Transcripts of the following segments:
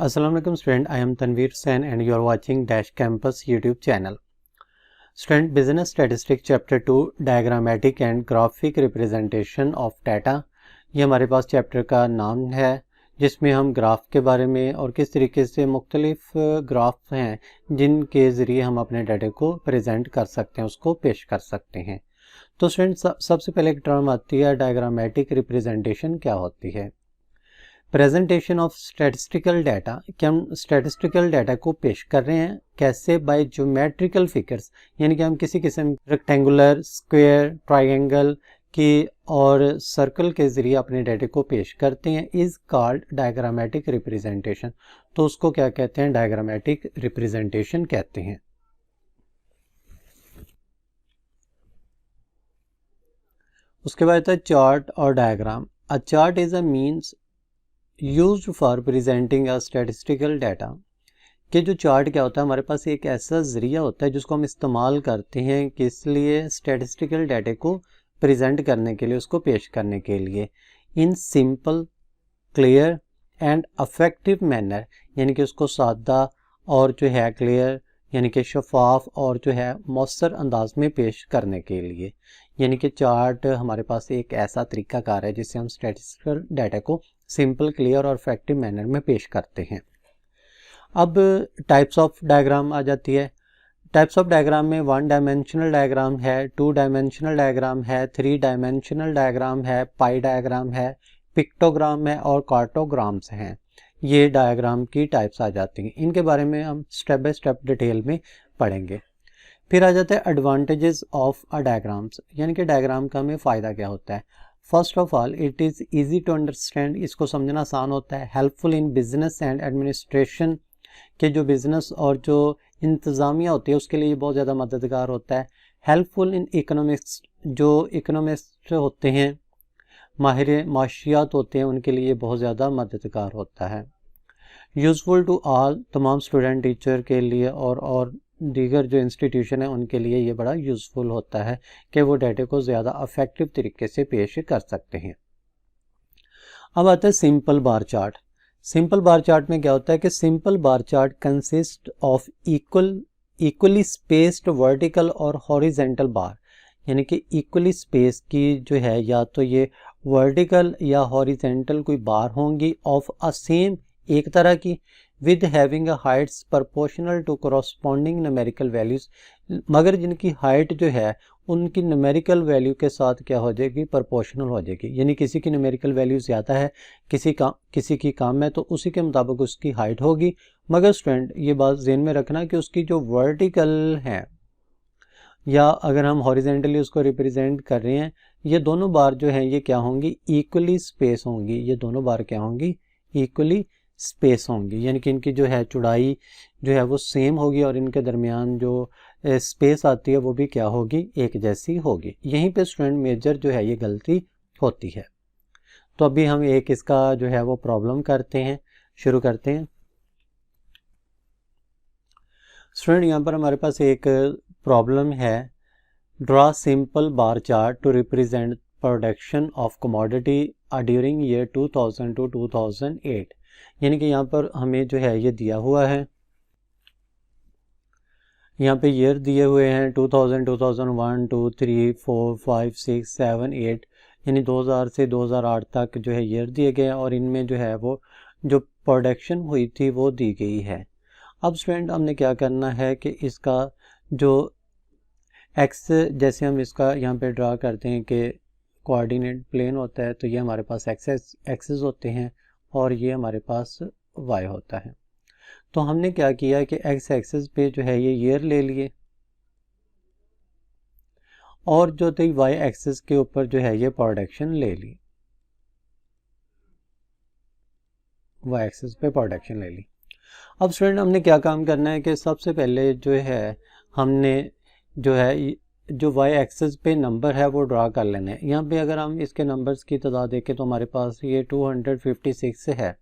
Assalamu alaikum student, I am Tanveer Sen and you are watching Dash Campus YouTube channel. Student, Business Statistics Chapter 2 Diagrammatic and Graphic Representation of Data, ये हमारे पास chapter का नाम है जिसमें हम graph के बारे में और किस तरीके से मुख्तलिफ ग्राफ हैं जिनके ज़रिए हम अपने डाटा को प्रेजेंट कर सकते हैं, उसको पेश कर सकते हैं। तो स्टूडेंट सबसे पहले एक टर्म आती है डायग्रामेटिक रिप्रेजेंटेशन। क्या होती है? प्रेजेंटेशन ऑफ स्टैटिस्टिकल डाटा कि हम स्टैटिस्टिकल डाटा को पेश कर रहे हैं कैसे? बाय ज्योमेट्रिकल फिगर्स, यानी कि हम किसी किस्म रेक्टेंगुलर, स्क्वायर, ट्राइंगल की और सर्कल के ज़रिए अपने डाटा को पेश करते हैं, इज़ कॉल्ड डायग्रामेटिक रिप्रेजेंटेशन। तो उसको क्या कहते हैं? डायग्रामेटिक रिप्रेजेंटेशन कहते हैं। उसके बाद है चार्ट और diagram. A chart is a means used for presenting a statistical data. कि जो चार्ट क्या होता है, हमारे पास एक ऐसा ज़रिया होता है जिसको हम इस्तेमाल करते हैं किस लिए? स्टैटिस्टिकल डाटा को प्रेजेंट करने के लिए, उसको पेश करने के लिए, in simple, clear and affective manner, यानी कि उसको सादा और जो है क्लियर यानी कि शफाफ और जो है मौसर अंदाज में पेश करने के लिए। यानी कि चार्ट हमारे पास एक ऐसा तरीकाकार है जिससे हम स्टैटिस्टिकल डाटा को सिंपल, क्लियर और इफेक्टिव मैनर में पेश करते हैं। अब टाइप्स ऑफ डायग्राम आ जाती है। टाइप्स ऑफ डायग्राम में 1 डायमेंशनल डायग्राम है, 2 डायमेंशनल डायग्राम है, 3 डायमेंशनल डायग्राम है, पाई डायग्राम है, पिक्टोग्राम है और कार्टोग्राम्स हैं। ये डायग्राम की टाइप्स आ जाती हैं। इनके बारे में हम स्टेप बाय स्टेप डिटेल में पढ़ेंगे। फिर आ जाता है एडवांटेजेस ऑफ अ डायग्राम्स, यानी कि डायग्राम का हमें फ़ायदा क्या होता है। First of all it is easy to understand, इसको समझना आसान होता है। Helpful in business and administration, के जो बिज़नेस और जो इंतज़ामिया होती है उसके लिए ये बहुत ज़्यादा मददगार होता है। हेल्पफुल इन इकोनॉमिक्स, जो इकोनॉमिस्ट होते हैं, माहिर माशियात होते हैं, उनके लिए बहुत ज़्यादा मददगार होता है। यूज़फुल टू ऑल, तमाम स्टूडेंट, टीचर के लिए और दीगर जो इंस्टीट्यूशन है उनके लिए ये बड़ा यूज़फुल होता है कि वो डाटा को ज़्यादा अफेक्टिव तरीके से पेश कर सकते हैं। अब आता है simple bar chart. Simple bar chart में क्या होता है कि simple bar chart consist of equally spaced vertical और हॉरिजेंटल बार, यानी कि इक्वली स्पेस की जो है या तो ये वर्टिकल या हॉरिजेंटल कोई बार होंगी ऑफ अ सेम, एक तरह की, with having a heights proportional to corresponding numerical values, मगर जिनकी हाइट जो है उनकी न्यूमेरिकल वैल्यू के साथ क्या हो जाएगी? प्रोपोर्शनल हो जाएगी। यानी किसी की न्यूमेरिकल वैल्यू ज़्यादा है, किसी की कम है, तो उसी के मुताबिक उसकी हाइट होगी। मगर स्टूडेंट ये बात ज़हन में रखना कि उसकी जो वर्टिकल है या अगर हम हॉरिजेंटली उसको रिप्रेजेंट कर रहे हैं, ये दोनों बार जो हैं ये क्या होंगी? इक्वली स्पेस होंगी। ये दोनों बार क्या होंगी? इक्वली स्पेस होंगी, यानी कि इनकी जो है चौड़ाई जो है वो सेम होगी और इनके दरमियान जो स्पेस आती है वो भी क्या होगी? एक जैसी होगी। यहीं पे स्टूडेंट मेजर जो है ये गलती होती है। तो अभी हम एक इसका जो है वो प्रॉब्लम करते हैं, शुरू करते हैं। स्टूडेंट यहाँ पर हमारे पास एक प्रॉब्लम है, draw simple bar chart to represent production of commodity during year 2000 to 2008। यानी कि यहाँ पर हमें जो है ये दिया हुआ है, यहाँ पे ईयर दिए हुए हैं 2000, 2001, 2, 3, 4, 5, 6, 7, 8, यानी 2000 से 2008 तक जो है ईयर दिए गए हैं और इनमें जो है वो जो प्रोडक्शन हुई थी वो दी गई है। अब स्टूडेंट हमने क्या करना है कि इसका जो एक्स, जैसे हम इसका यहाँ पे ड्रा करते हैं कि कोऑर्डिनेट प्लेन होता है, तो ये हमारे पास एक्सेस होते हैं और ये हमारे पास वाई होता है। तो हमने क्या किया कि एक्स एक्सिस पे जो है ये ईयर ले लिए और जो थी वाई एक्सिस के ऊपर जो है ये प्रोडक्शन ले ली, वाई एक्सिस पे प्रोडक्शन ले ली। अब स्टूडेंट हमने क्या काम करना है कि सबसे पहले जो है हमने जो है जो वाई एक्सिस पे नंबर है वो ड्रा कर लेना है। यहाँ पे अगर हम इसके नंबर्स की तादाद देखें तो हमारे पास ये 256 है।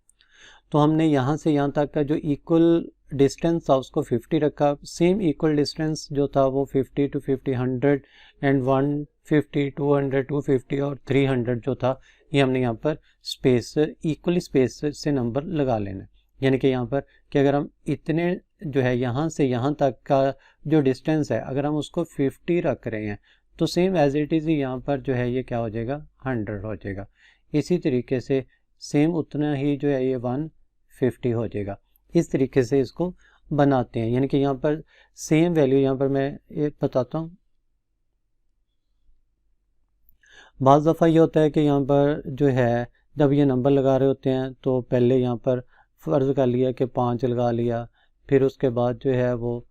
तो हमने यहाँ से यहाँ तक का जो इक्वल डिस्टेंस था उसको 50 रखा। सेम इक्वल डिस्टेंस जो था वो 50 to 50, 100 एंड 150, 200, 250 और 300 जो था ये हमने यहाँ पर स्पेस, इक्वली स्पेस से नंबर लगा लेना। यानी कि यहाँ पर कि अगर हम इतने जो है यहाँ से यहाँ तक का जो डिस्टेंस है अगर हम उसको 50 रख रहे हैं तो सेम एज इट इज़ यहाँ पर जो है ये क्या हो जाएगा 100 हो जाएगा। इसी तरीके से सेम उतना ही जो है ये 150 हो जाएगा। इस तरीके से इसको बनाते हैं, यानी कि यहाँ पर सेम वैल्यू, यहाँ पर मैं एक बताता हूँ। बाज़ दफ़ा ये होता है कि यहाँ पर जो है जब ये नंबर लगा रहे होते हैं तो पहले यहाँ पर फ़र्ज़ कर लिया कि 5 लगा लिया, फिर उसके बाद जो है वो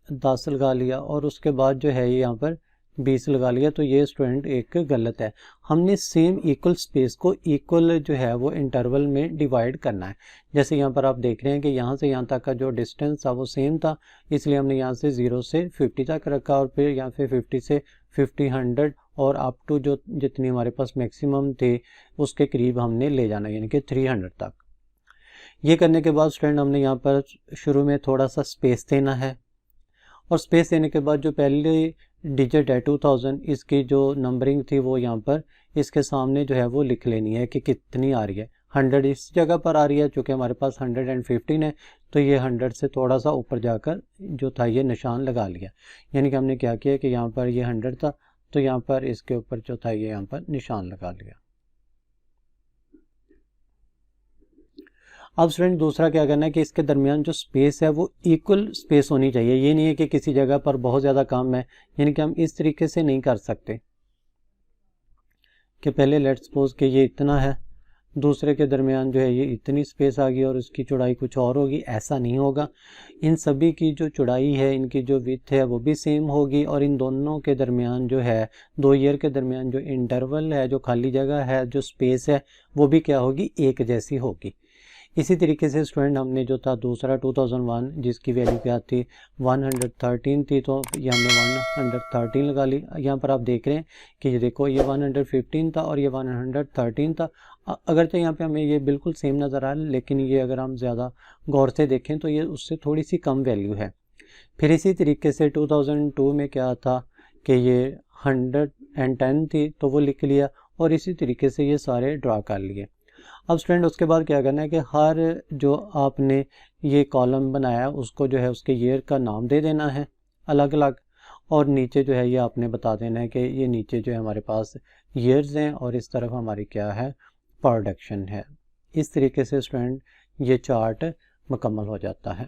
10 लगा लिया और उसके बाद जो है ये यहाँ पर 20 लगा लिया। तो ये स्टूडेंट एक गलत है। हमने सेम इक्वल स्पेस को इक्वल जो है वो इंटरवल में डिवाइड करना है। जैसे यहाँ पर आप देख रहे हैं कि यहाँ से यहाँ तक का जो डिस्टेंस था वो सेम था, इसलिए हमने यहाँ से 0 से 50 तक रखा और फिर यहाँ पे 50 से 50, 100 और अप टू जो जितनी हमारे पास मैक्सिमम थे उसके करीब हमने ले जाना, यानी कि 300 तक। ये करने के बाद स्टूडेंट हमने यहाँ पर शुरू में थोड़ा सा स्पेस देना है और स्पेस देने के बाद जो पहले डिजिट है 2000, इसकी जो नंबरिंग थी वो यहाँ पर इसके सामने जो है वो लिख लेनी है कि कितनी आ रही है। 100 इस जगह पर आ रही है, चूँकि हमारे पास 115 है तो ये 100 से थोड़ा सा ऊपर जाकर जो था ये निशान लगा लिया। यानी कि हमने क्या किया कि यहाँ पर ये 100 था तो यहाँ पर इसके ऊपर जो था ये यहाँ पर निशान लगा लिया। अब स्टूडेंट दूसरा क्या करना है कि इसके दरमियान जो स्पेस है वो इक्वल स्पेस होनी चाहिए। ये नहीं है कि किसी जगह पर बहुत ज़्यादा कम है, यानी कि हम इस तरीके से नहीं कर सकते कि पहले लेट्स सपोज कि ये इतना है, दूसरे के दरमियान जो है ये इतनी स्पेस आ गई और इसकी चौड़ाई कुछ और होगी, ऐसा नहीं होगा। इन सभी की जो चौड़ाई है, इनकी जो विड्थ है वो भी सेम होगी और इन दोनों के दरमियान जो है दो ईयर के दरमियान जो इंटरवल है, जो खाली जगह है, जो स्पेस है वो भी क्या होगी, एक जैसी होगी। इसी तरीके से स्टूडेंट हमने जो था दूसरा 2001 जिसकी वैल्यू क्या थी 113 थी तो ये हमने 113 लगा ली। यहाँ पर आप देख रहे हैं कि ये देखो ये 115 था और ये 113 था। अगर तो यहाँ पे हमें ये बिल्कुल सेम नज़र आ रहा है, लेकिन ये अगर हम ज़्यादा गौर से देखें तो ये उससे थोड़ी सी कम वैल्यू है। फिर इसी तरीके से 2002 में क्या था कि ये 110 थी तो वो लिख लिया और इसी तरीके से ये सारे ड्रा कर लिए। अब स्टूडेंट उसके बाद क्या करना है कि हर जो आपने ये कॉलम बनाया उसको जो है उसके ईयर का नाम दे देना है अलग अलग, और नीचे जो है ये आपने बता देना है कि ये नीचे जो है हमारे पास ईयर्स हैं और इस तरफ हमारी क्या है प्रोडक्शन है। इस तरीके से स्टूडेंट ये चार्ट मुकम्मल हो जाता है।